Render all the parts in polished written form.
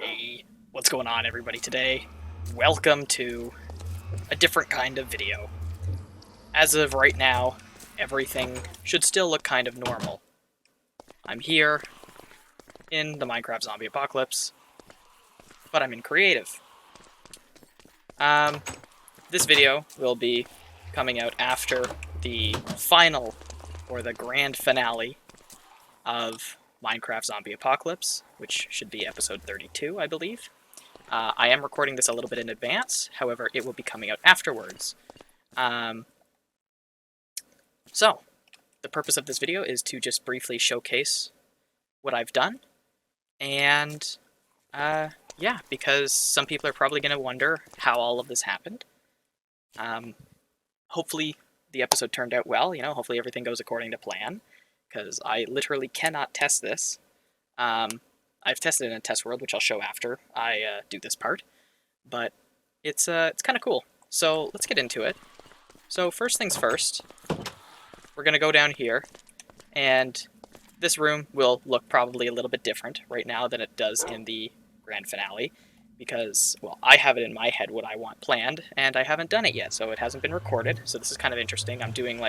Hey, what's going on everybody today? Welcome to a different kind of video. As of right now, everything should still look kind of normal. I'm here in the Minecraft zombie apocalypse, but I'm in creative. This video will be coming out after the final, or the grand finale, of Minecraft Zombie Apocalypse, which should be episode 32, I believe. I am recording this a little bit in advance, however, it will be coming out afterwards. So, the purpose of this video is to just briefly showcase what I've done, and yeah, because some people are probably going to wonder how all of this happened. Hopefully the episode turned out well, hopefully everything goes according to plan, because I literally cannot test this. I've tested it in a test world, which I'll show after I do this part, but it's kind of cool. So let's get into it. So first things first, we're going to go down here, and this room will look probably a little bit different right now than it does in the grand finale, because, well, I have it in my head what I want planned, and I haven't done it yet, so it hasn't been recorded, so this is kind of interesting. I'm doing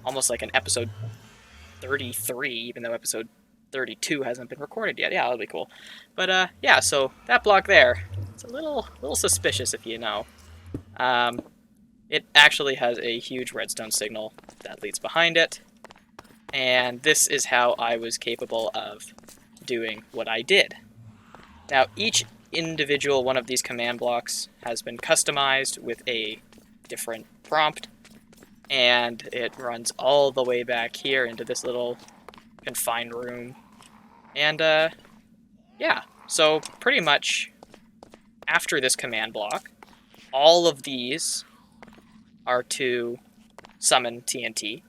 almost like an episode 33, even though episode 32 hasn't been recorded yet. Yeah, that'll be cool. But yeah, so that block there, it's a little suspicious if you know. It actually has a huge redstone signal that leads behind it, and this is how I was capable of doing what I did. Now, each individual one of these command blocks has been customized with a different prompt, and it runs all the way back here into this little confined room. And yeah, so pretty much after this command block, all of these are to summon TNT.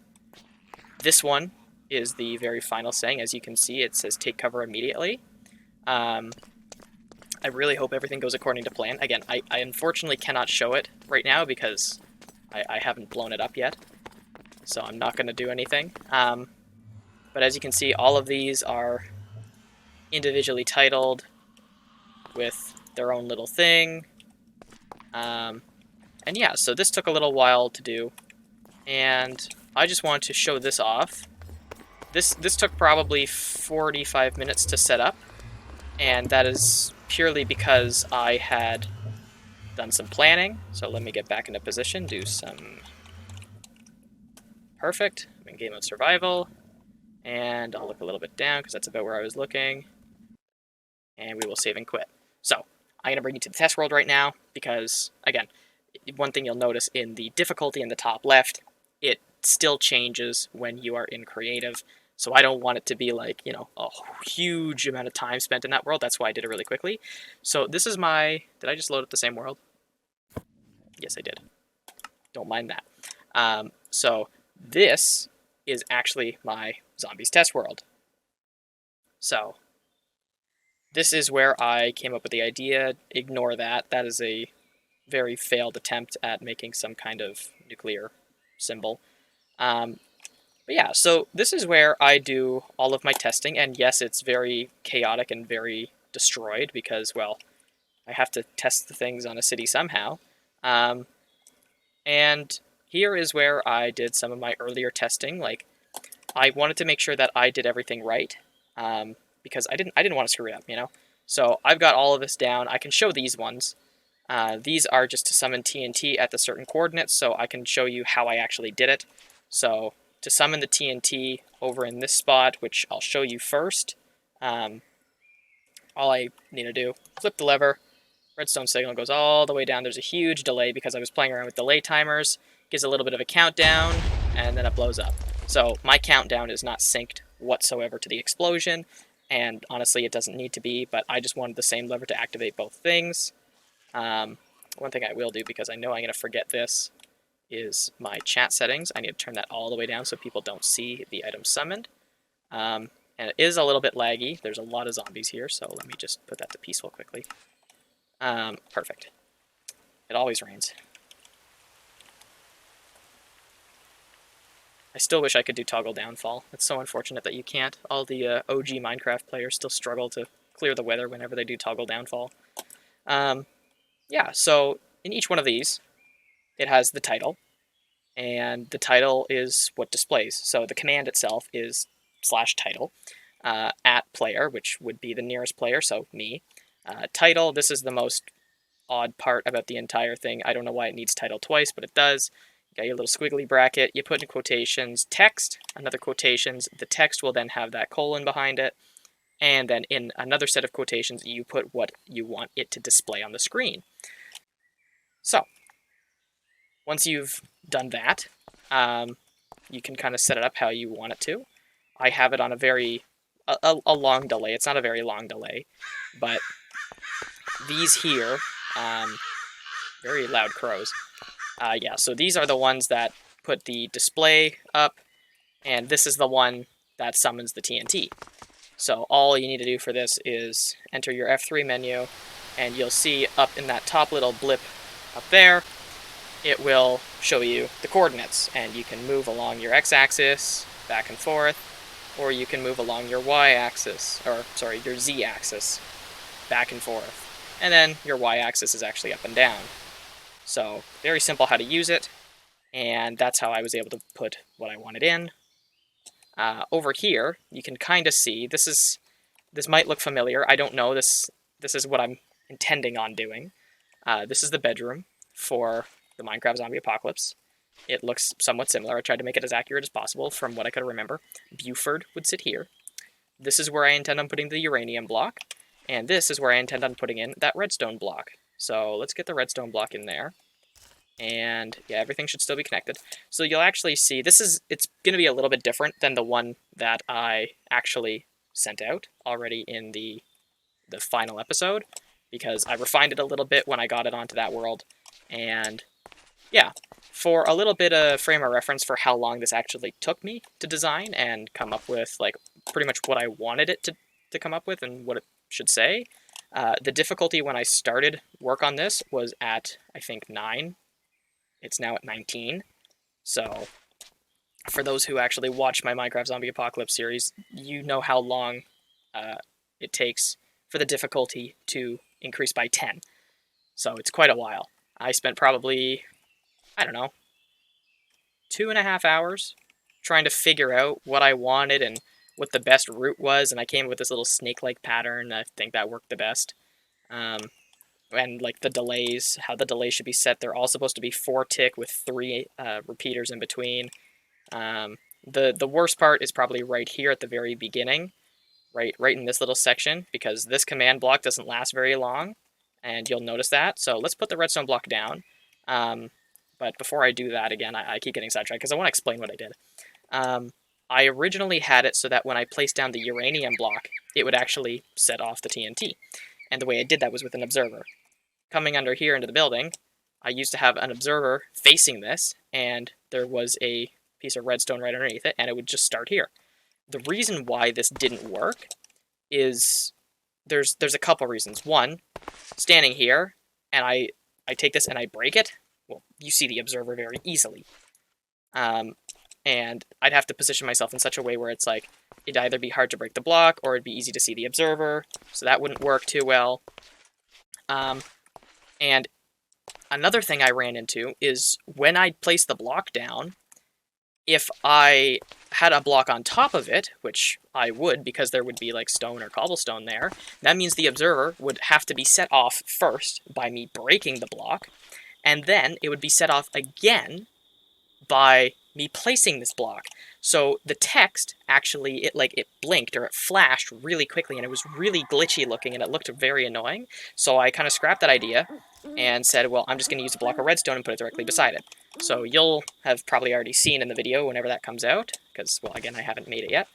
This one is the very final saying. As you can see, it says take cover immediately. I really hope everything goes according to plan. Again, I unfortunately cannot show it right now because I haven't blown it up yet, so I'm not going to do anything. But as you can see, all of these are individually titled with their own little thing. And yeah, so this took a little while to do, and I just wanted to show this off. This took probably 45 minutes to set up, and that is purely because I had done some planning. So let me get back into position, do some... Perfect. I'm in game mode survival, and I'll look a little bit down because that's about where I was looking, and we will save and quit. So I'm going to bring you to the test world right now because, again, one thing you'll notice in the difficulty in the top left, it still changes when you are in creative. So I don't want it to be like, a huge amount of time spent in that world. That's why I did it really quickly. So this is my... Did I just load up the same world? Yes, I did. Don't mind that. So this is actually my zombies test world. So this is where I came up with the idea. Ignore that. That is a very failed attempt at making some kind of nuclear symbol. But yeah, so this is where I do all of my testing, and yes, it's very chaotic and very destroyed because, well, I have to test the things on a city somehow. And here is where I did some of my earlier testing. Like, I wanted to make sure that I did everything right, because I didn't want to screw it up, So I've got all of this down. I can show these ones. These are just to summon TNT at the certain coordinates, so I can show you how I actually did it. So to summon the TNT over in this spot, which I'll show you first, all I need to do, flip the lever, redstone signal goes all the way down. There's a huge delay because I was playing around with delay timers. Gives a little bit of a countdown, and then it blows up. So my countdown is not synced whatsoever to the explosion, and honestly it doesn't need to be, but I just wanted the same lever to activate both things. One thing I will do, because I know I'm going to forget this, is my chat settings. I need to turn that all the way down so people don't see the item summoned. And it is a little bit laggy. There's a lot of zombies here, so let me just put that to peaceful quickly. Perfect. It always rains. I still wish I could do toggle downfall. It's so unfortunate that you can't. All the OG Minecraft players still struggle to clear the weather whenever they do toggle downfall. Yeah, so in each one of these, it has the title, and the title is what displays. So the command itself is /title, at player, which would be the nearest player, so me. Title, this is the most odd part about the entire thing. I don't know why it needs title twice, but it does. You got your little squiggly bracket, you put in quotations text, another quotations, the text will then have that colon behind it, and then in another set of quotations, you put what you want it to display on the screen. So, once you've done that, you can kind of set it up how you want it to. I have it on a long delay. It's not a very long delay, but these here, very loud crows. Yeah, so these are the ones that put the display up, and this is the one that summons the TNT. So all you need to do for this is enter your F3 menu, and you'll see up in that top little blip up there, it will show you the coordinates, and you can move along your x-axis back and forth, or you can move along your y-axis, or sorry, your z-axis back and forth. And then your y-axis is actually up and down. So very simple how to use it, and that's how I was able to put what I wanted in. Over here, you can kind of see, this might look familiar, I don't know, this is what I'm intending on doing. This is the bedroom for the Minecraft Zombie Apocalypse. It looks somewhat similar. I tried to make it as accurate as possible from what I could remember. Buford would sit here. This is where I intend on putting the uranium block, and this is where I intend on putting in that redstone block. So let's get the redstone block in there. And yeah, everything should still be connected. So you'll actually see, it's going to be a little bit different than the one that I actually sent out already in the final episode, because I refined it a little bit when I got it onto that world. And yeah, for a little bit of frame of reference for how long this actually took me to design and come up with, like, pretty much what I wanted it to come up with and what it should say, the difficulty when I started work on this was at, I think, 9. It's now at 19. So for those who actually watch my Minecraft Zombie Apocalypse series, you know how long it takes for the difficulty to increase by 10. So it's quite a while. I spent probably, I don't know, 2.5 hours trying to figure out what I wanted and what the best route was, and I came up with this little snake-like pattern. I think that worked the best. And like the delays, how the delay should be set. They're all supposed to be 4 tick with 3 repeaters in between. The worst part is probably right here at the very beginning, right in this little section, because this command block doesn't last very long, and you'll notice that. So let's put the redstone block down. But before I do that, again, I keep getting sidetracked because I want to explain what I did. I originally had it so that when I placed down the uranium block, it would actually set off the TNT. And the way I did that was with an observer. Coming under here into the building, I used to have an observer facing this, and there was a piece of redstone right underneath it, and it would just start here. The reason why this didn't work is there's a couple reasons. One, standing here, and I take this and I break it, well, you see the observer very easily. And I'd have to position myself in such a way where it's like, it'd either be hard to break the block, or it'd be easy to see the observer, so that wouldn't work too well. And another thing I ran into is when I placed the block down, if I had a block on top of it, which I would because there would be like stone or cobblestone there, that means the observer would have to be set off first by me breaking the block, and then it would be set off again by me placing this block. So the text actually, it blinked or it flashed really quickly, and it was really glitchy looking, and it looked very annoying. So I kind of scrapped that idea and said, well, I'm just going to use a block of redstone and put it directly beside it. So you'll have probably already seen in the video whenever that comes out, because, well, again, I haven't made it yet.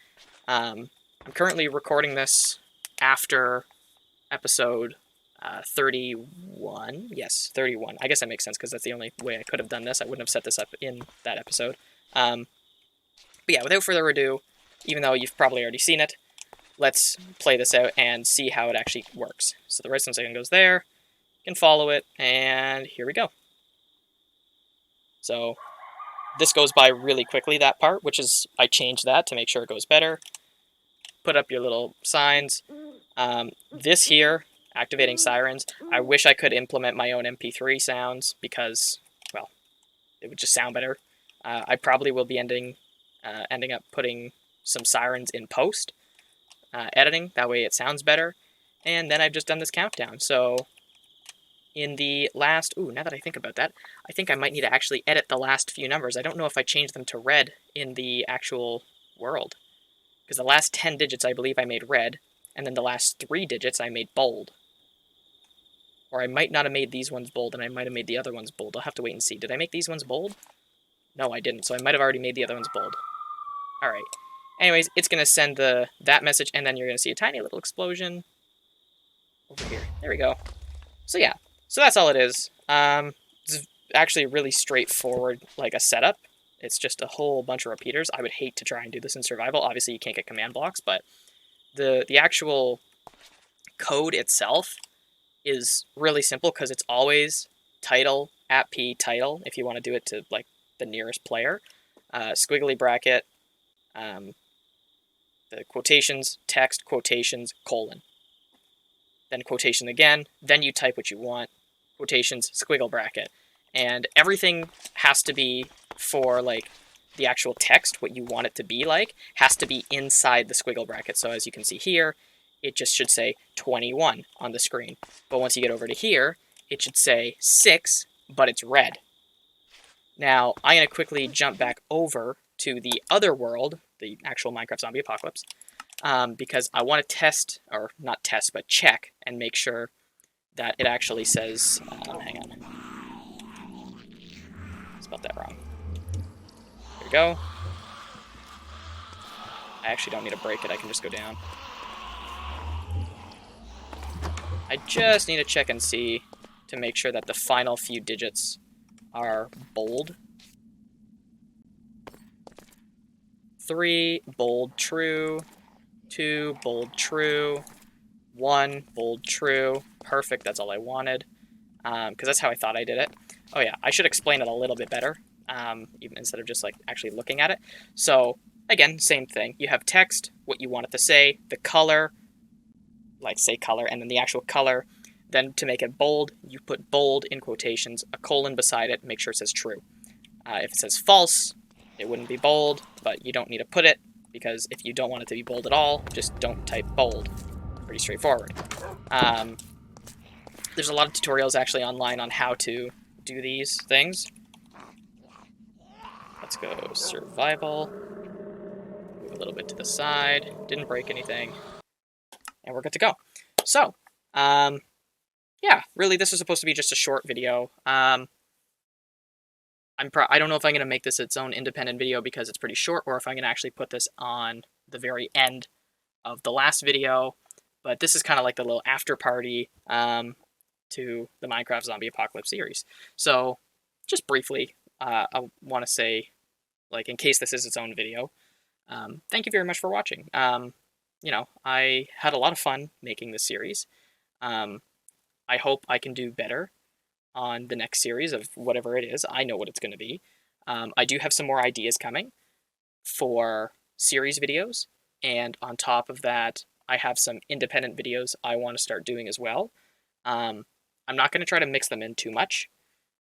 I'm currently recording this after episode 31. Yes, 31. I guess that makes sense, because that's the only way I could have done this. I wouldn't have set this up in that episode. But yeah, without further ado, even though you've probably already seen it, let's play this out and see how it actually works. So the redstone second goes there, you can follow it, and here we go. So this goes by really quickly, that part, which is, I changed that to make sure it goes better. put up your little signs. This here, activating sirens, I wish I could implement my own MP3 sounds because, well, it would just sound better. I probably will be ending up putting some sirens in post editing. That way it sounds better. And then I've just done this countdown. So in the last, now that I think about that, I think I might need to actually edit the last few numbers. I don't know if I changed them to red in the actual world. Because the last 10 digits I believe I made red, and then the last 3 digits I made bold. Or I might not have made these ones bold, and I might have made the other ones bold. I'll have to wait and see. Did I make these ones bold? No, I didn't, so I might have already made the other ones bold. Alright. Anyways, it's going to send that message, and then you're going to see a tiny little explosion over here. There we go. So yeah, so that's all it is. It's actually really straightforward, like a setup. It's just a whole bunch of repeaters. I would hate to try and do this in survival. Obviously, you can't get command blocks, but the actual code itself is really simple because it's always title at p title if you want to do it to like the nearest player. Squiggly bracket, the quotations, text, quotations, colon. Then quotation again, then you type what you want, quotations, squiggle bracket. And everything has to be for like the actual text, what you want it to be like, has to be inside the squiggle bracket. So as you can see here, it just should say 21 on the screen. But once you get over to here, it should say 6, but it's red. Now, I'm going to quickly jump back over to the other world, the actual Minecraft Zombie Apocalypse, because I want to test, or not test, but check and make sure that it actually says, hang on, I spelled that wrong. There we go. I actually don't need to break it, I can just go down. I just need to check and see to make sure that the final few digits are bold. 3, bold, true. 2, bold, true. 1, bold, true. Perfect, that's all I wanted. Because that's how I thought I did it. Oh yeah, I should explain it a little bit better, even instead of just like actually looking at it. So again, same thing. You have text, what you want it to say, the color, like say color, and then the actual color. Then to make it bold, you put bold in quotations, a colon beside it, make sure it says true. If it says false, it wouldn't be bold, but you don't need to put it, because if you don't want it to be bold at all, just don't type bold. Pretty straightforward. There's a lot of tutorials actually online on how to do these things. Let's go survival. Move a little bit to the side. Didn't break anything. And we're good to go. So, yeah, really this is supposed to be just a short video. I don't know if I'm going to make this its own independent video because it's pretty short, or if I'm going to actually put this on the very end of the last video. But this is kind of like the little after party to the Minecraft Zombie Apocalypse series. So, just briefly, I want to say, like, in case this is its own video, thank you very much for watching. You know, I had a lot of fun making this series. I hope I can do better on the next series of whatever it is. I know what it's going to be. I do have some more ideas coming for series videos, and on top of that, I have some independent videos I want to start doing as well. I'm not going to try to mix them in too much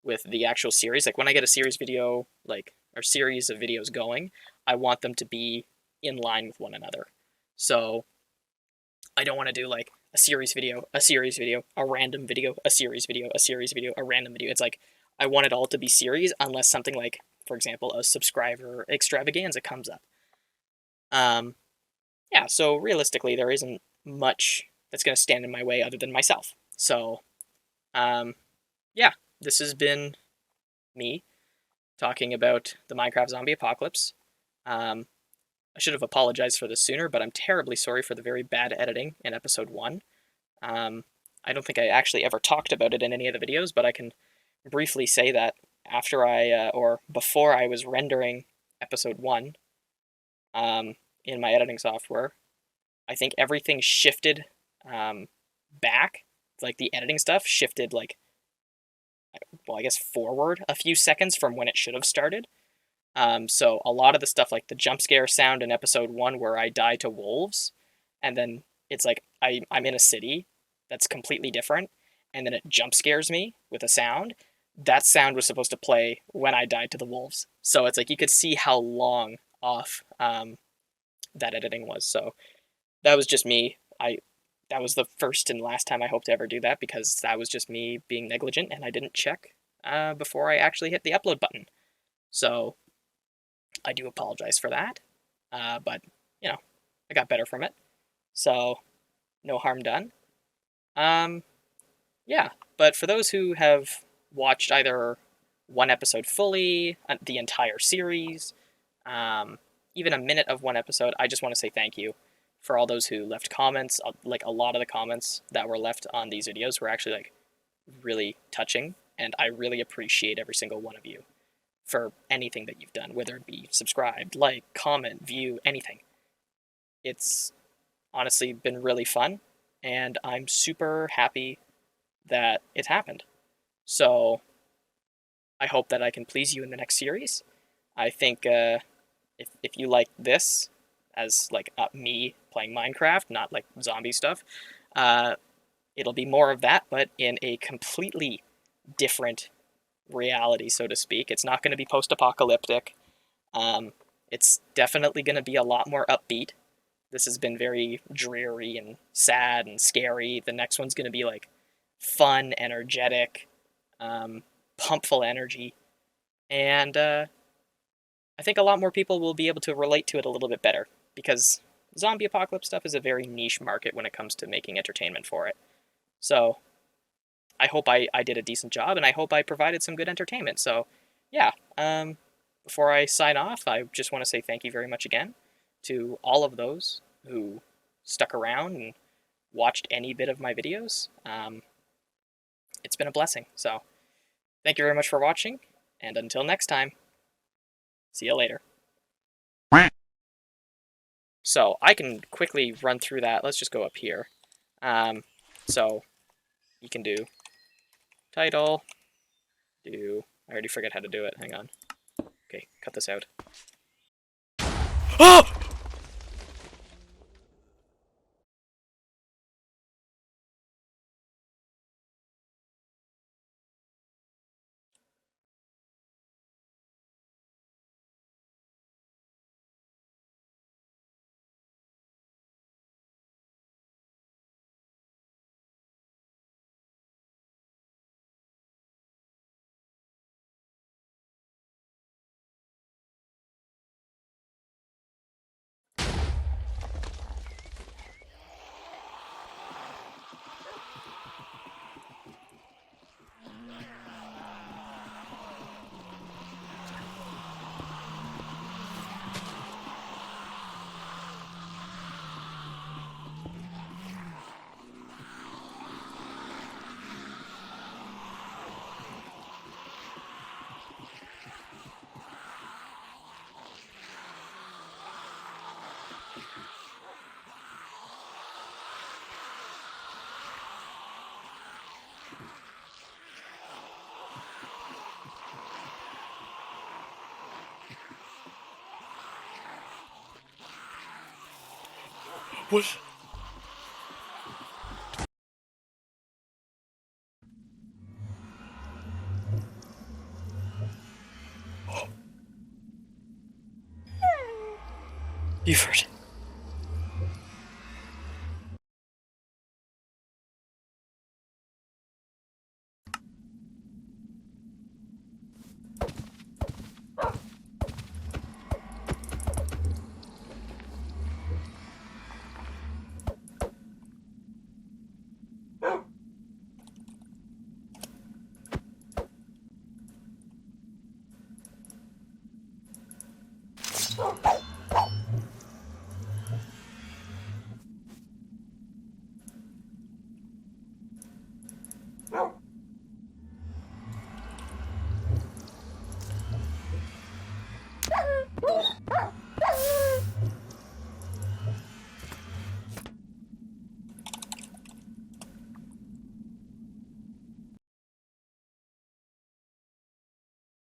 with the actual series. Like when I get a series video, like, or series of videos going, I want them to be in line with one another. So I don't want to do like a series video, a series video, a random video, a series video, a series video, a random video. It's like I want it all to be series unless something like, for example, a subscriber extravaganza comes up. Yeah, so realistically, there isn't much that's going to stand in my way other than myself. So, yeah, this has been me talking about the Minecraft Zombie Apocalypse. I should have apologized for this sooner, but I'm terribly sorry for the very bad editing in episode 1. I don't think I actually ever talked about it in any of the videos, but I can briefly say that after or before I was rendering episode 1 in my editing software, I think everything shifted back. Like the editing stuff shifted like, well, I guess forward a few seconds from when it should have started. So a lot of the stuff, like the jump scare sound in episode 1 where I die to wolves, and then it's like I'm in a city that's completely different, and then it jump scares me with a sound. That sound was supposed to play when I died to the wolves. So it's like you could see how long off that editing was. So that was just me. That was the first and last time I hope to ever do that, because that was just me being negligent and I didn't check before I actually hit the upload button. So I do apologize for that. But you know, I got better from it. So no harm done. Um, yeah. But for those who have watched either one episode fully, the entire series, um, even a minute of one episode, I just want to say thank you for all those who left comments. Like, a lot of the comments that were left on these videos were actually like really touching, and I really appreciate every single one of you for anything that you've done, whether it be subscribed, like, comment, view, anything. It's honestly been really fun, and I'm super happy that it's happened. So I hope that I can please you in the next series. I think if you like this as like me playing Minecraft, not like zombie stuff, uh, it'll be more of that, but in a completely different reality, so to speak. It's not going to be post-apocalyptic. Um, it's definitely going to be a lot more upbeat. This has been very dreary and sad and scary. The next one's going to be like fun, energetic, pump full energy, and I think a lot more people will be able to relate to it a little bit better, because zombie apocalypse stuff is a very niche market when it comes to making entertainment for it. So I hope I did a decent job, and I hope I provided some good entertainment. So yeah, before I sign off, I just want to say thank you very much again to all of those who stuck around and watched any bit of my videos. It's been a blessing. So thank you very much for watching, and until next time, see you later. So I can quickly run through that. Let's just go up here. So you can do title, I already forget how to do it. Hang on. Okay, cut this out. Oh! What? You've heard it.